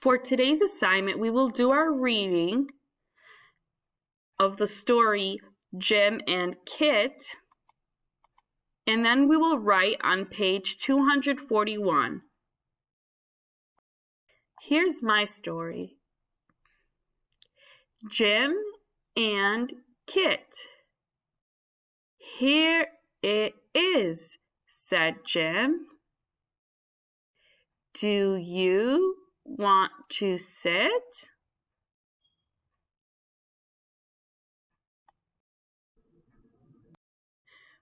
For today's assignment, we will do our reading of the story Jim and Kit, and then we will write on page 241. Here's my story. Jim and Kit. Here it is, said Jim. Do you want to sit?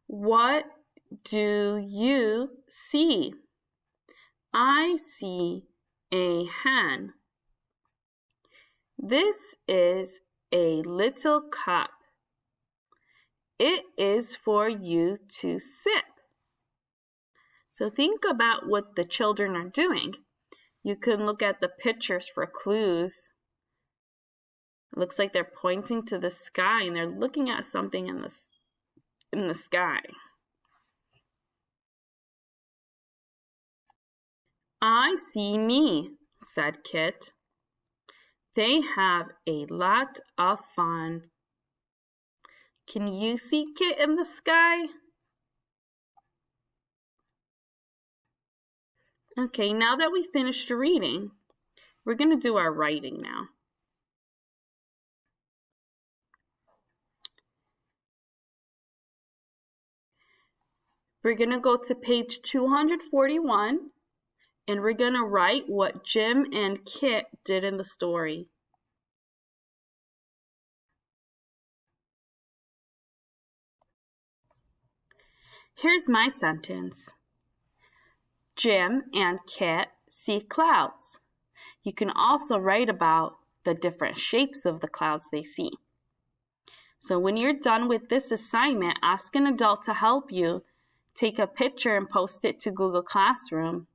What do you see? I see a hen. This is a little cup. It is for you to sip. So think about what the children are doing. You can look at the pictures for clues. It looks like they're pointing to the sky and they're looking at something in the sky. I see me, said Kit. They have a lot of fun. Can you see Kit in the sky? Okay, now that we finished reading, we're going to do our writing now. We're going to go to page 241, and we're going to write what Jim and Kit did in the story. Here's my sentence. Jim and Kit see clouds. You can also write about the different shapes of the clouds they see. So when you're done with this assignment, ask an adult to help you. Take a picture and post it to Google Classroom.